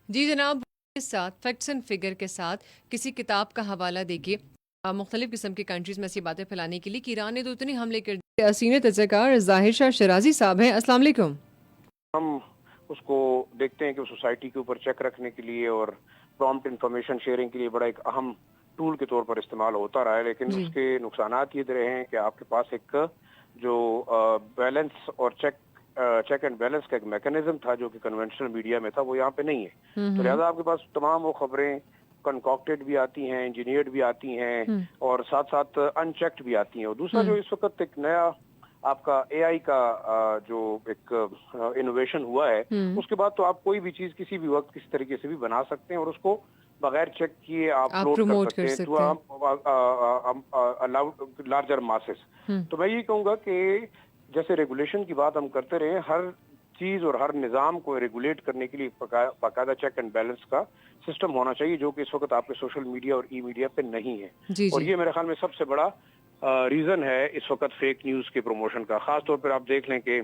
جی جناب، کے ساتھ فیکٹس اینڈ فگر کے ساتھ کسی کتاب کا حوالہ دیکھیے مختلف قسم کی کنٹریز میں ایسی باتیں پھیلانے کے لیے کہ ایران نے تو اتنے حملے کر دیے. سینئر تجزیہ ظاہر شاہ شرازی صاحب ہیں. السلام علیکم. ہم اس کو دیکھتے ہیں کہ سوسائٹی کے اوپر چیک رکھنے کے لیے اور پرومپٹ انفارمیشن شیئرنگ کے لیے بڑا ایک اہم ٹول کے طور پر استعمال ہوتا رہا ہے، لیکن جی اس کے نقصانات یہ رہے ہیں کہ آپ کے پاس ایک جو بیلنس اور چیک اینڈ بیلنس کا ایک میکانزم تھا جو کہ کنونشنل میڈیا میں تھا، وہ یہاں پہ نہیں ہے. تو لہٰذا آپ کے پاس تمام وہ خبریں کنکاکٹڈ بھی آتی ہیں، انجینئرڈ بھی آتی ہیں اور ساتھ ساتھ ان چیکڈ بھی آتی ہیں. اور دوسرا جو اس وقت ایک نیا آپ کا اے آئی کا جو ایک انوویشن ہوا ہے، اس کے بعد تو آپ کوئی بھی چیز کسی بھی وقت کسی طریقے سے بھی بنا سکتے ہیں اور اس کو بغیر چیک کیے آپ آپ اپلوڈ کر پروموٹ کر سکتے ہیں سکتے ٹو لارجر ماسز. تو میں یہ کہوں گا کہ جیسے ریگولیشن کی بات ہم کرتے رہے، ہر چیز اور ہر نظام کو ریگولیٹ کرنے کے لیے باقاعدہ چیک اینڈ بیلنس کا سسٹم ہونا چاہیے، جو کہ اس وقت آپ کے سوشل میڈیا اور ای میڈیا پہ نہیں ہے. جی اور جی یہ میرے خیال میں سب سے بڑا ریزن ہے اس وقت فیک نیوز کے پروموشن کا. خاص طور پر آپ دیکھ لیں کہ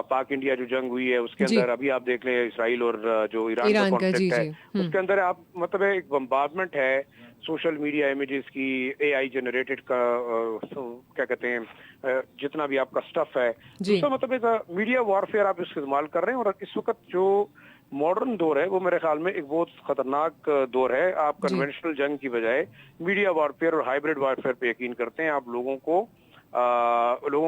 پاک انڈیا جو جنگ ہوئی ہے اس کے جی اندر ابھی آپ دیکھ لیں اسرائیل اور جو ایران کا ایران کا. جی کانفلکٹ ہے، جی اس کے اندر آپ مطلب ایک بمبارڈمنٹ ہے سوشل میڈیا امیجز کی، اے آئی جنریٹڈ کا کیا کہتے ہیں جتنا بھی آپ کا سٹف ہے. جی دوسرا مطلب ایک میڈیا وارفیئر آپ استعمال کر رہے ہیں، اور اس وقت جو ماڈرن دور ہے وہ میرے خیال میں ایک بہت خطرناک دور ہے. آپ جی کنونشنل جنگ کی بجائے میڈیا وارفیئر اور ہائیبرڈ وارفیئر پہ یقین کرتے ہیں. آپ لوگوں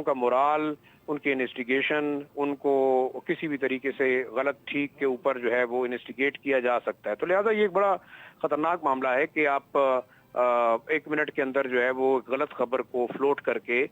کا مورال، ان کے انویسٹیگیشن، ان کو کسی بھی طریقے سے غلط ٹھیک کے اوپر جو ہے وہ انویسٹیگیٹ کیا جا سکتا ہے. تو لہٰذا یہ ایک بڑا خطرناک معاملہ ہے کہ آپ ایک منٹ کے اندر جو ہے وہ غلط خبر کو فلوٹ کر کے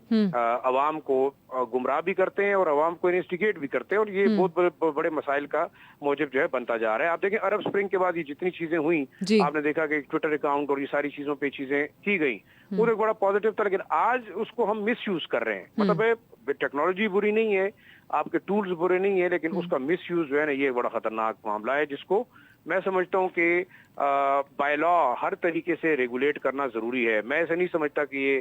عوام کو گمراہ بھی کرتے ہیں اور عوام کو انویسٹیگیٹ بھی کرتے ہیں، اور یہ بہت بڑے مسائل کا موجب جو ہے بنتا جا رہا ہے. آپ دیکھیں عرب اسپرنگ کے بعد یہ جتنی چیزیں ہوئیں، جی آپ نے دیکھا کہ ٹویٹر اکاؤنٹ اور یہ ساری چیزوں پہ چیزیں کی گئیں، وہ ایک بڑا پازیٹیو تھا. لیکن آج اس کو ہم مس یوز کر رہے ہیں. مطلب ٹیکنالوجی بری نہیں ہے، آپ کے ٹولز برے نہیں ہیں، لیکن اس کا مس یوز جو ہے نا، یہ بڑا خطرناک معاملہ ہے جس کو میں سمجھتا ہوں کہ بائی لا ہر طریقے سے ریگولیٹ کرنا ضروری ہے. میں ایسا نہیں سمجھتا کہ یہ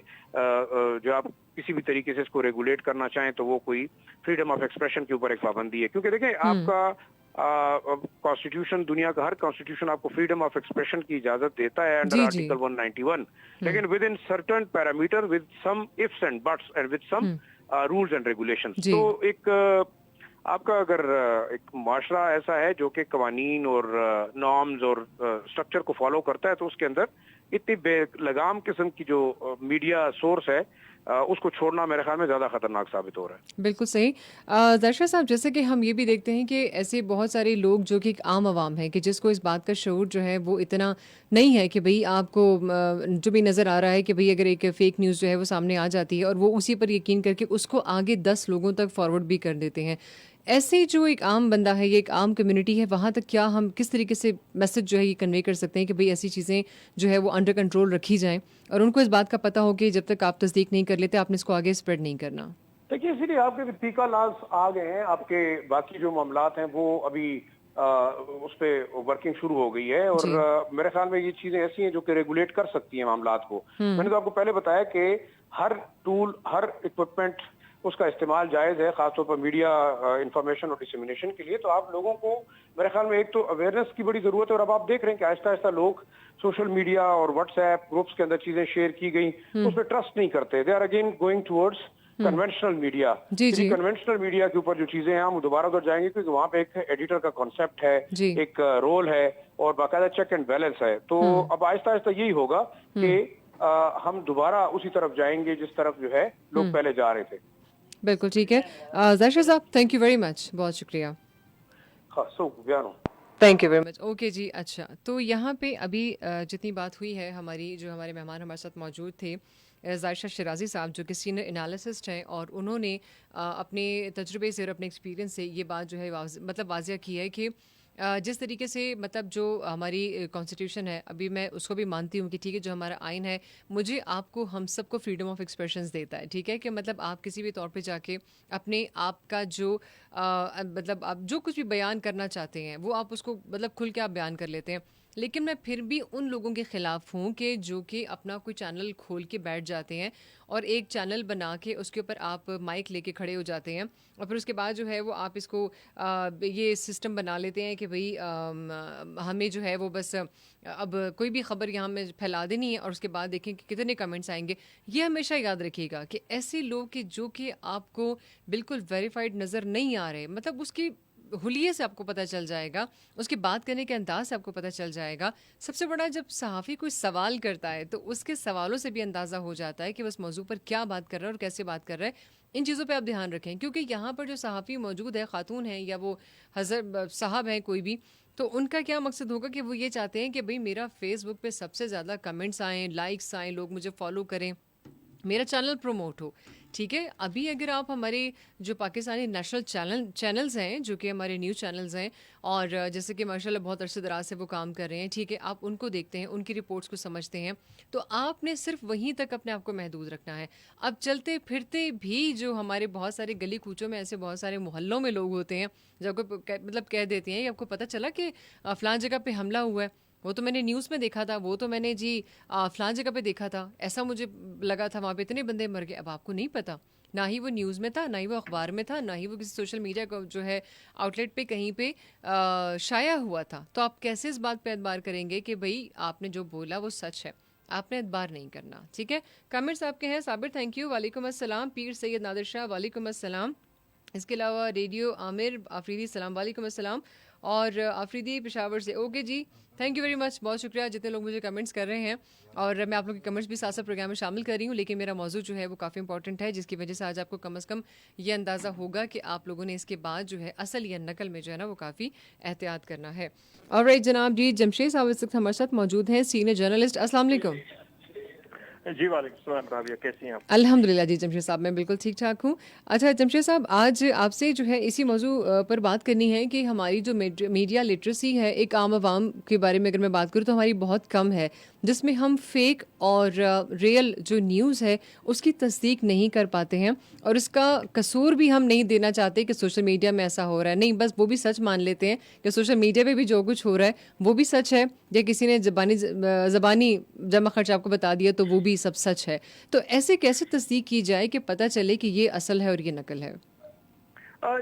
جو آپ کسی بھی طریقے سے اس کو ریگولیٹ کرنا چاہیں تو وہ کوئی فریڈم آف ایکسپریشن کے اوپر ایک پابندی ہے. کیونکہ دیکھیں آپ کا کانسٹیٹیوشن، دنیا کا ہر کانسٹیٹیوشن آپ کو فریڈم آف ایکسپریشن کی اجازت دیتا ہے انڈر جی جی آرٹیکل 191، لیکن with in certain parameter, with some ifs and buts and with some rules and regulations. جی تو ایک آپ کا اگر ایک معاشرہ ایسا ہے جو کہ قوانین اور نارمز اور اسٹرکچر کو فالو کرتا ہے، تو اس کے اندر اتنی بے لگام قسم کی جو میڈیا سورس ہے اس کو چھوڑنا میرے خیال میں زیادہ خطرناک ثابت ہو رہا ہے. بالکل صحیح. درشا صاحب، جیسے کہ ہم یہ بھی دیکھتے ہیں کہ ایسے بہت سارے لوگ جو کہ ایک عام عوام ہیں کہ جس کو اس بات کا شعور جو ہے وہ اتنا نہیں ہے کہ بھئی آپ کو جو بھی نظر آ رہا ہے کہ بھئی اگر ایک فیک نیوز جو ہے وہ سامنے آ جاتی ہے اور وہ اسی پر یقین کر کے اس کو آگے 10 لوگوں تک فارورڈ بھی کر دیتے ہیں. ایسے جو ایک عام بندہ ہے، یہ ایک عام کمیونٹی ہے، وہاں تک کیا ہم کس طریقے سے میسج جو ہے یہ کنوے کر سکتے ہیں کہ بھئی ایسی چیزیں جو ہے وہ انڈر کنٹرول رکھی جائیں اور ان کو اس بات کا پتہ ہو کہ جب تک آپ تصدیق نہیں کر لیتے آپ نے اس کو آگے اسپریڈ نہیں کرنا؟ دیکھیے، اسی لیے آپ کے پیکا لاز آ گئے ہیں. آپ کے باقی جو معاملات ہیں وہ ابھی اس پہ ورکنگ شروع ہو گئی ہے، اور جی میرے خیال میں یہ چیزیں ایسی ہیں جو کہ ریگولیٹ کر سکتی ہیں معاملات کو. میں نے تو آپ کو پہلے بتایا کہ ہر ٹول، ہر اکوپمنٹ اس کا استعمال جائز ہے، خاص طور پر میڈیا انفارمیشن اور ڈسیمینیشن کے لیے. تو آپ لوگوں کو میرے خیال میں ایک تو اویئرنیس کی بڑی ضرورت ہے، اور اب آپ دیکھ رہے ہیں کہ آہستہ آہستہ لوگ سوشل میڈیا اور واٹس ایپ گروپس کے اندر چیزیں شیئر کی گئی اس پہ ٹرسٹ نہیں کرتے. They are again going towards conventional media. جی جی کنونشنل میڈیا کے اوپر جو چیزیں ہیں ہم دوبارہ ادھر جائیں گے، کیونکہ وہاں پہ ایک ایڈیٹر کا کانسیپٹ ہے، جی ایک رول ہے اور باقاعدہ چیک اینڈ بیلنس ہے. تو اب آہستہ آہستہ یہی ہوگا کہ ہم دوبارہ اسی طرف جائیں گے جس طرف جو ہے لوگ پہلے جا رہے تھے. بالکل ٹھیک ہے. ظاہر صاحب، تھینک یو ویری مچ، بہت شکریہ. سو بیانو. Thank you very much. Okay جی. اچھا، تو یہاں پہ ابھی جتنی بات ہوئی ہے، جو ہمارے مہمان ہمارے ساتھ موجود تھے ظاہر شاہ شرازی صاحب، جو کہ سینئر انالیسسٹ ہیں، اور انہوں نے اپنے تجربے سے اور اپنے ایکسپیرینس سے یہ بات جو ہے مطلب واضح کی ہے کہ جس طریقے سے مطلب جو ہماری کانسٹیٹیوشن ہے، ابھی میں اس کو بھی مانتی ہوں کہ ٹھیک ہے، جو ہمارا آئین ہے مجھے آپ کو ہم سب کو فریڈم آف ایکسپریشنز دیتا ہے. ٹھیک ہے کہ مطلب آپ کسی بھی طور پہ جا کے اپنے آپ کا جو مطلب آپ جو کچھ بھی بیان کرنا چاہتے ہیں وہ آپ اس کو مطلب کھل کے آپ بیان کر لیتے ہیں. لیکن میں پھر بھی ان لوگوں کے خلاف ہوں کہ جو کہ اپنا کوئی چینل کھول کے بیٹھ جاتے ہیں اور ایک چینل بنا کے اس کے اوپر آپ مائک لے کے کھڑے ہو جاتے ہیں اور پھر اس کے بعد جو ہے وہ آپ اس کو یہ سسٹم بنا لیتے ہیں کہ بھئی ہمیں جو ہے وہ بس اب کوئی بھی خبر یہاں میں پھیلا دینی ہے اور اس کے بعد دیکھیں کہ کتنے کمنٹس آئیں گے. یہ ہمیشہ یاد رکھیے گا کہ ایسے لوگ کہ جو کہ آپ کو بالکل ویریفائڈ نظر نہیں آ رہے, مطلب اس کی حلیے سے آپ کو پتہ چل جائے گا, اس کے بات کرنے کے انداز سے آپ کو پتہ چل جائے گا. سب سے بڑا جب صحافی کوئی سوال کرتا ہے تو اس کے سوالوں سے بھی اندازہ ہو جاتا ہے کہ اس موضوع پر کیا بات کر رہا ہے اور کیسے بات کر رہا ہے. ان چیزوں پہ آپ دھیان رکھیں, کیونکہ یہاں پر جو صحافی موجود ہے, خاتون ہیں یا وہ حضرت صاحب ہیں کوئی بھی, تو ان کا کیا مقصد ہوگا کہ وہ یہ چاہتے ہیں کہ بھئی میرا فیس بک پہ سب سے زیادہ کمنٹس آئیں, لائکس آئیں, لوگ مجھے فالو کریں, میرا چینل پروموٹ ہو. ٹھیک ہے, ابھی اگر آپ ہمارے جو پاکستانی نیشنل چینلز ہیں جو کہ ہمارے نیوز چینلز ہیں اور جیسے کہ ماشاء اللہ بہت عرصے دراز سے وہ کام کر رہے ہیں, ٹھیک ہے, آپ ان کو دیکھتے ہیں, ان کی رپورٹس کو سمجھتے ہیں, تو آپ نے صرف وہیں تک اپنے آپ کو محدود رکھنا ہے. اب چلتے پھرتے بھی جو ہمارے بہت سارے گلی کوچوں میں ایسے بہت سارے محلوں میں لوگ ہوتے ہیں جو کو مطلب کہہ دیتے ہیں, آپ کو پتہ چلا کہ فلاں جگہ پہ حملہ ہوا ہے, وہ تو میں نے نیوز میں دیکھا تھا, وہ تو میں نے جی فلاں جگہ پہ دیکھا تھا, ایسا مجھے لگا تھا, وہاں پہ اتنے بندے مر گئے. اب آپ کو نہیں پتا, نہ ہی وہ نیوز میں تھا, نہ ہی وہ اخبار میں تھا, نہ ہی وہ کسی سوشل میڈیا کو جو ہے آؤٹ لیٹ پہ کہیں پہ شائع ہوا تھا. تو آپ کیسے اس بات پہ اعتبار کریں گے کہ بھئی آپ نے جو بولا وہ سچ ہے؟ آپ نے اعتبار نہیں کرنا. ٹھیک ہے, کمنٹس آپ کے ہیں. صابر تھینک یو, وعلیکم السلام. پیر سید نادر شاہ وعلیکم السلام. اس کے علاوہ ریڈیو عامر آفریدی السلام وعلیکم السلام, اور آفریدی پشاور سے اوکے جی, تھینک یو ویری مچ, بہت شکریہ جتنے لوگ مجھے کمنٹس کر رہے ہیں. اور میں آپ لوگ کے کمنٹس بھی ساتھ ساتھ پروگرام میں شامل کر رہی ہوں, لیکن میرا موضوع جو ہے وہ کافی امپورٹنٹ ہے, جس کی وجہ سے آج آپ کو کم از کم یہ اندازہ ہوگا کہ آپ لوگوں نے اس کے بعد جو ہے اصل یا نقل میں جو ہے نا وہ کافی احتیاط کرنا ہے. اور رائٹ جناب, جی جمشید صاحب اس وقت ہمارے ساتھ موجود ہیں, سینئر جرنلسٹ. السلام علیکم. جی وعلیکم السلام رابعہ, کیسی ہیں آپ؟ الحمد للہ جی جمشید صاحب, میں بالکل ٹھیک ٹھاک ہوں. اچھا جمشید صاحب, آج آپ سے جو ہے اسی موضوع پر بات کرنی ہے کہ ہماری جو میڈیا لٹریسی ہے ایک عام عوام کے بارے میں اگر میں بات کروں تو ہماری بہت کم ہے, جس میں ہم فیک اور ریئل جو نیوز ہے اس کی تصدیق نہیں کر پاتے ہیں, اور اس کا قصور بھی ہم نہیں دینا چاہتے کہ سوشل میڈیا میں ایسا ہو رہا ہے. نہیں, بس وہ بھی سچ مان لیتے ہیں کہ سوشل میڈیا پہ بھی جو کچھ ہو رہا ہے وہ بھی سچ ہے, یا کسی نے زبانی جمع خرچ آپ کو بتا دیا تو وہ بھی سب سچ ہے. تو ایسے کیسے تصدیق کی جائے کہ پتہ چلے کہ یہ اصل ہے اور یہ نقل ہے؟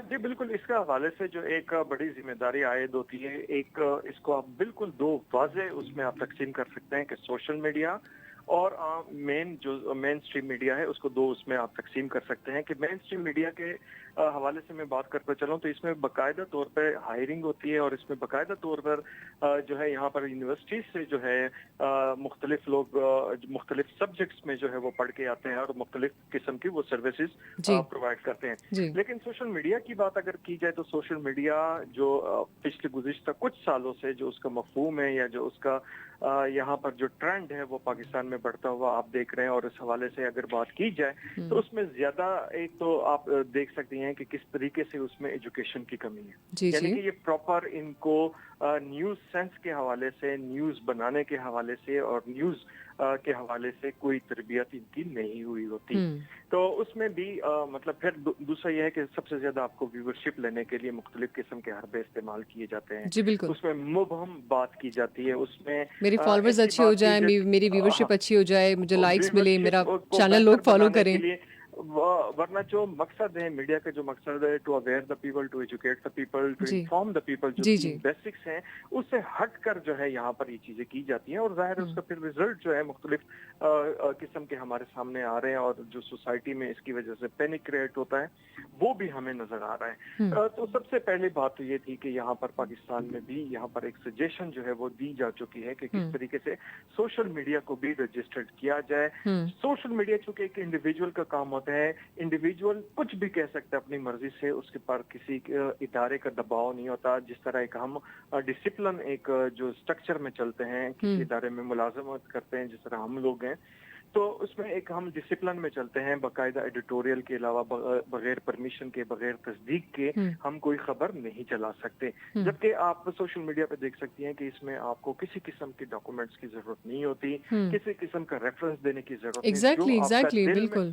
جی بالکل, اس کے حوالے سے جو ایک بڑی ذمہ داری عائد ہوتی ہے, ایک اس کو آپ بالکل دو واضح اس میں آپ تقسیم کر سکتے ہیں کہ سوشل میڈیا اور جو مین اسٹریم میڈیا ہے اس کو دو اس میں آپ تقسیم کر سکتے ہیں. کہ مین اسٹریم میڈیا کے حوالے سے میں بات کرتا چلوں تو اس میں باقاعدہ طور پہ ہائرنگ ہوتی ہے, اور اس میں باقاعدہ طور پر جو ہے یہاں پر یونیورسٹیز سے جو ہے مختلف لوگ مختلف سبجیکٹس میں جو ہے وہ پڑھ کے آتے ہیں اور مختلف قسم کی وہ سروسز جی پرووائڈ کرتے ہیں. جی لیکن سوشل میڈیا کی بات اگر کی جائے تو سوشل میڈیا جو پچھلے گزشتہ کچھ سالوں سے جو اس کا مفہوم ہے یا جو اس کا یہاں پر جو ٹرینڈ ہے وہ پاکستان میں بڑھتا ہوا آپ دیکھ رہے ہیں. اور اس حوالے سے اگر بات کی جائے تو اس میں زیادہ ایک تو آپ دیکھ سکتے ہیں کہ کس طریقے سے اس میں ایجوکیشن کی کمی ہے, جی یعنی جی کہ یہ پراپر ان کو نیوز سینس کے حوالے سے, نیوز بنانے کے حوالے سے اور نیوز کے حوالے سے کوئی تربیت ان کی نہیں ہوئی ہوتی. تو اس میں بھی مطلب پھر دوسرا یہ ہے کہ سب سے زیادہ آپ کو ویورشپ لینے کے لیے مختلف قسم کے حربے استعمال کیے جاتے ہیں. جی بالکل, اس میں مبہم بات کی جاتی ہے, اس میں میری فالوورز ایسی اچھے ہو بات کی جائیں, میری ویورشپ اچھی ہو جائے, مجھے لائکس ملے, میرا ویورشپ کو چینل لوگ بہتر فالو بنانے کریں. کے لیے, ورنہ جو مقصد ہے میڈیا کا, جو مقصد ہے to aware the people, to educate the people, to جی انفارم دا پیپل, جو جی تین جی بیسکس ہیں اس سے ہٹ کر جو ہے یہاں پر یہ چیزیں کی جاتی ہیں. اور ظاہر ہے اس کا پھر ریزلٹ جو ہے مختلف قسم کے ہمارے سامنے آ رہے ہیں, اور جو سوسائٹی میں اس کی وجہ سے پینک کریٹ ہوتا ہے وہ بھی ہمیں نظر آ رہا ہے. تو سب سے پہلی بات تو یہ تھی کہ یہاں پر پاکستان میں بھی یہاں پر ایک سجیشن جو ہے وہ دی جا چکی ہے کہ کس طریقے سے سوشل میڈیا کو بھی رجسٹرڈ کیا جائے. سوشل میڈیا چونکہ ایک انڈیویجول کا کام ہوتا ہے, انڈیویجول کچھ بھی کہہ سکتا ہے اپنی مرضی سے, اس کے پر کسی ادارے کا دباؤ نہیں ہوتا. جس طرح ایک ہم ڈسپلن ایک جو سٹرکچر میں چلتے ہیں, کسی ادارے میں ملازمت کرتے ہیں جس طرح ہم لوگ ہیں, تو اس میں ایک ہم ڈسپلن میں چلتے ہیں. باقاعدہ ایڈیٹوریل کے علاوہ بغیر پرمیشن کے, بغیر تصدیق کے ہم کوئی خبر نہیں چلا سکتے. جبکہ آپ سوشل میڈیا پہ دیکھ سکتی ہیں کہ اس میں آپ کو کسی قسم کی ڈاکومنٹس کی ضرورت نہیں ہوتی, کسی قسم کا ریفرنس دینے کی ضرورت نہیں. ایگزیکٹلی بالکل,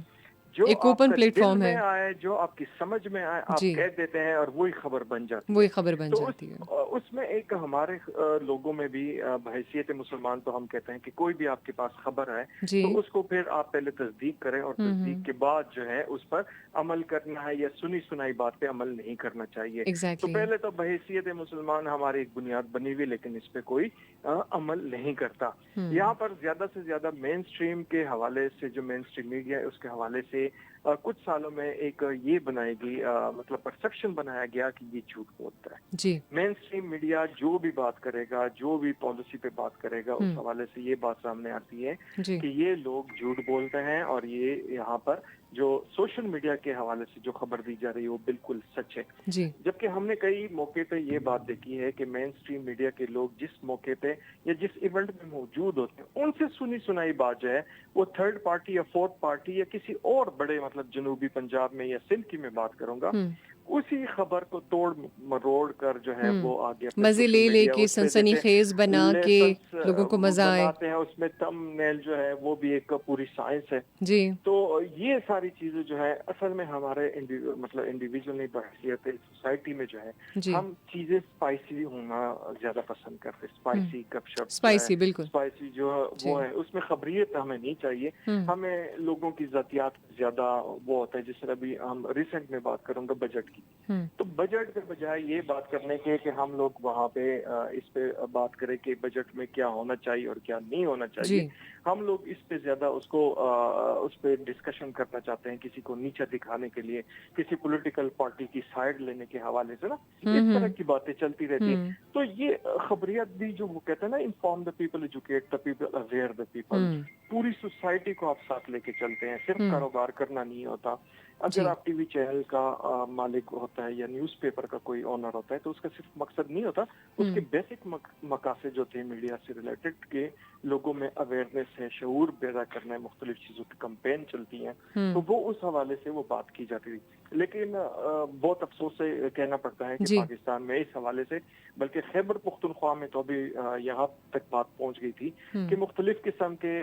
جو ایک آپ اوپن کا پلیٹ دل فارم میں ہے. آئے، جو آپ کی سمجھ میں آئے، آپ جی، کہہ دیتے ہیں اور وہی خبر بن جاتی ہے. وہی خبر بن تو جاتی ہے. اس میں ایک ہمارے لوگوں میں بھی بحیثیت مسلمان تو ہم کہتے ہیں کہ کوئی بھی آپ کے پاس خبر آئے جی. تو اس کو پھر آپ پہلے تصدیق کریں، اور تصدیق کے بعد جو ہے اس پر عمل کرنا ہے، یا سنی سنائی بات پہ عمل نہیں کرنا چاہیے. تو ایگزیکٹلی. پہلے تو بحیثیت مسلمان ہماری ایک بنیاد بنی ہوئی، لیکن اس پہ کوئی عمل نہیں کرتا. یہاں پر زیادہ سے زیادہ مین اسٹریم کے حوالے سے، جو مین اسٹریم میڈیا ہے اس کے حوالے سے کچھ سالوں میں ایک یہ بنائے گی، مطلب پرسپشن بنایا گیا کہ یہ جھوٹ بولتا ہے. جی. مین اسٹریم میڈیا جو بھی بات کرے گا، جو بھی پالیسی پہ بات کرے گا، اس حوالے سے یہ بات سامنے آتی ہے جی. کہ یہ لوگ جھوٹ بولتے ہیں، اور یہ یہاں پر جو سوشل میڈیا کے حوالے سے جو خبر دی جا رہی ہے وہ بالکل سچ ہے. جی. جبکہ ہم نے کئی موقع پہ یہ بات دیکھی ہے کہ مین اسٹریم میڈیا کے لوگ جس موقع پہ یا جس ایونٹ میں موجود ہوتے ہیں، ان سے سنی سنائی بات جو ہے وہ تھرڈ پارٹی یا فورتھ پارٹی یا کسی اور بڑے، مطلب جنوبی پنجاب میں یا سندھ کی میں بات کروں گا، اسی خبر کو توڑ مروڑ کر جو ہے وہ آگے اپنے مزے سوشل لے لے میڈیا کے اس پہ سنسنی جیسے خیز بنا کے لیسنس لوگوں کو مزہ آئے. بناتے ہیں، اس میں تم نیل جو ہے وہ بھی ایک پوری سائنس ہے. جی. تو یہ ساری چیزیں جو ہے اصل میں ہمارے مطلب انڈیویجول نہیں، بحیثیت سوسائٹی میں جو ہے جی. ہم چیزیں اسپائسی ہونا زیادہ پسند کرتے. اسپائسی گپ شپ جو ہے، اسپائسی بالکل. اسپائسی جو جی. وہ ہے، اس میں خبریت ہمیں نہیں چاہیے. ہمیں لوگوں کی ذاتیات زیادہ وہ ہوتا ہے. جس طرح بھی ہم ریسنٹ میں بات کروں گا بجٹ کی، تو بجٹ کے بجائے یہ بات کرنے کے کہ ہم لوگ وہاں پہ اس پہ بات کریں کہ بجٹ میں کیا ہونا چاہیے اور کیا نہیں ہونا چاہیے، جی. ہم لوگ اس پہ زیادہ اس پہ ڈسکشن کرنا چاہتے ہیں، کسی کو نیچا دکھانے کے لیے، کسی پولیٹیکل پارٹی کی سائڈ لینے کے حوالے سے نا، اس طرح کی باتیں چلتی رہتی ہیں. تو یہ خبریت بھی جو وہ کہتے ہیں نا، inform the people, educate the people, aware the people, پوری سوسائٹی کو آپ ساتھ لے کے چلتے ہیں. صرف کاروبار کرنا نہیں ہوتا. اگر آپ ٹی وی چینل کا مالک ہوتا ہے یا نیوز پیپر کا کوئی آنر ہوتا ہے، تو اس کا صرف مقصد نہیں ہوتا، اس کے بیسک مقاصد جو تھے میڈیا سے ریلیٹڈ کے لوگوں میں اویئرنیس ہے، شعور پیدا کرنا ہے، مختلف چیزوں کی کمپین چلتی ہیں، تو وہ اس حوالے سے وہ بات کی جاتی تھی. لیکن بہت افسوس سے کہنا پڑتا ہے کہ جی. پاکستان میں اس حوالے سے، بلکہ خیبر پختونخوا میں تو ابھی یہاں تک بات پہنچ گئی تھی کہ مختلف قسم کے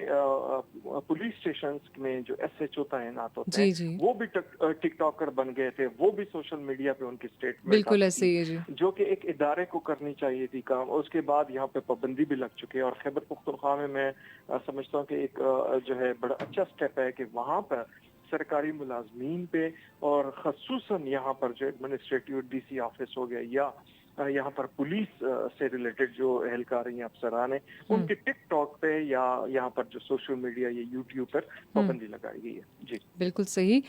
پولیس اسٹیشنز میں جو ایس ایچ او تعینات ہوتے ہیں، جی. جی. وہ بھی ٹک ٹاکر بن گئے تھے. وہ بھی سوشل میڈیا پہ ان کی اسٹیٹمنٹ بالکل آتی ایسے تھی، ہی ہے. جی. جو کہ ایک ادارے کو کرنی چاہیے تھی کام. اس کے بعد یہاں پہ پابندی بھی لگ چکی ہے. اور خیبر پختونخوا میں سمجھتا ہوں کہ ایک جو ہے بڑا اچھا سٹیپ ہے کہ وہاں پر سرکاری ملازمین پہ، اور خصوصاً یہاں پر جو ایڈمنسٹریٹو ڈی سی آفس ہو گیا، یا یہاں پر پولیس سے ریلیٹڈ جو اہلکار ہیں، افسران ہیں، ان کے ٹک ٹاک پہ یا یہاں پر جو سوشل میڈیا یا یوٹیوب پر پابندی لگائی گئی ہے. جی بالکل صحیح.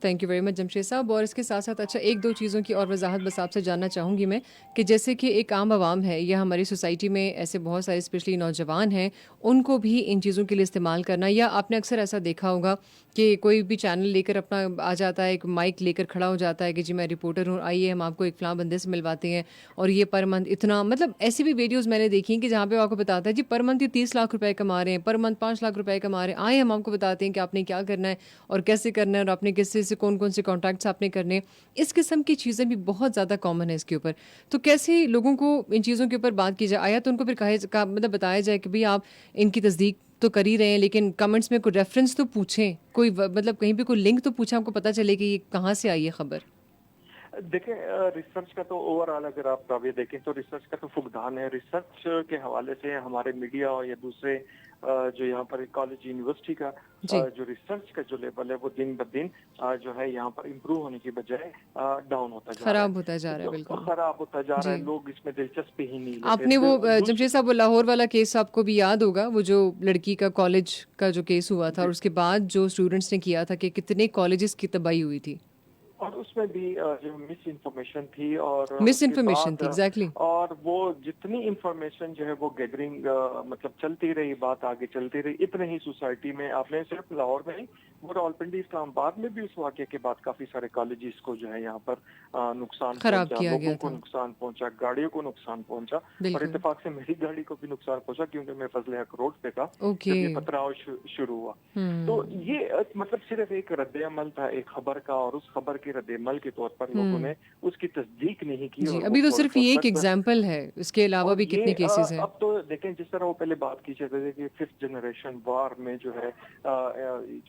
تھینک یو ویری مچ جمشید صاحب. اور اس کے ساتھ ساتھ اچھا ایک دو چیزوں کی اور وضاحت بس آپ سے جاننا چاہوں گی میں، کہ جیسے کہ ایک عام عوام ہے یا ہماری سوسائٹی میں ایسے بہت سارے اسپیشلی نوجوان ہیں، ان کو بھی ان چیزوں کے لیے استعمال کرنا، یا آپ نے اکثر ایسا دیکھا ہوگا کہ کوئی بھی چینل لے کر اپنا آ جاتا ہے، ایک مائک لے کر کھڑا ہو جاتا ہے کہ جی میں رپورٹر ہوں، آئیے ہم آپ کو ایک فلاں بندے سے ملواتے ہیں، اور یہ پر منتھ اتنا، مطلب ایسی بھی ویڈیوز میں نے دیکھی ہیں کہ جہاں پہ آپ کو بتاتا ہے جی پر منتھ یہ 30 لاکھ روپے کما رہے ہیں، پر منتھ 5 لاکھ روپے کما رہے ہیں، آئے ہم آپ کو بتاتے ہیں کہ آپ نے کیا کرنا ہے اور کیسے کرنا ہے، اور اپنے کس سے کون کون سے کانٹیکٹس آپ نے کرنے ہیں. اس قسم کی چیزیں بھی بہت زیادہ کامن ہے اس کے اوپر. تو کیسے لوگوں کو ان چیزوں کے اوپر بات کی جائے؟ آیا تو ان کو پھر مطلب بتایا جائے کہ بھئی آپ ان کی تصدیق تو کر ہی رہے ہیں، لیکن کمنٹس میں کوئی ریفرنس تو پوچھیں، کوئی مطلب کہیں پہ کوئی لنک تو پوچھیں، آپ کو پتہ چلے کہ یہ کہاں سے آئی ہے خبر. دیکھیں، ریسرچ کا تو اوور آل اگر آپ دعوے دیکھیں تو ریسرچ کا تو فقدان ہے. ریسرچ کے حوالے سے ہمارے میڈیا یا دوسرے جو یہاں پر کالج یونیورسٹی کا جی. جو ریسرچ کا جو لیول ہے وہ دن بدن جو ہے یہاں پر امپروو ہونے کی بجائے ڈاؤن ہوتا جا رہا ہے، خراب ہوتا جا رہا ہے. بالکل خراب ہوتا جا رہا ہے. جی. لوگ اس میں دلچسپی ہی نہیں آپ لیتے. نے وہ جمشید صاحب وہ لاہور والا کیس آپ کو بھی یاد ہوگا، وہ جو لڑکی کا کالج کا جو کیس ہوا تھا، اور اس کے بعد جو اسٹوڈنٹس نے کیا تھا کہ کتنے کالجز کی تباہی ہوئی تھی، اور اس میں بھی جو مس انفارمیشن تھی، اور مس اس کے انفارمیشن بعد تھی. ایگزیکٹلی. اور وہ جتنی انفارمیشن جو ہے وہ گیدرنگ مطلب چلتی رہی، بات آگے چلتی رہی. اتنے ہی سوسائٹی میں آپ نے صرف لاہور میں نہیں، وہ راولپنڈی اسلام آباد میں بھی اس واقعے کے بعد کافی سارے کالجز کو جو ہے یہاں پر نقصان خراب پہنچا، کیا گیا لوگوں کو تھا. نقصان پہنچا، گاڑیوں کو نقصان پہنچا. اور بالکل. اتفاق سے میری گاڑی کو بھی نقصان پہنچا، کیونکہ میں فضل حق روڈ پہ تھا اوکے. جب یہ پتھراؤ شروع ہوا. تو یہ مطلب صرف ایک رد عمل تھا ایک خبر کا، اور اس خبر کے رد عمل کے طور پر لوگوں نے اس کی تصدیق نہیں کی، جی. اور وہ ابھی تو فوراً صرف طور یہ ایک پر. ایگزامپل ہے، اس کے علاوہ اور بھی کتنے یہ کیسز ہیں. اب تو دیکھیں، جس طرح وہ پہلے بات کی جاتی تھی کہ 5th جنریشن وار میں جو ہے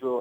جو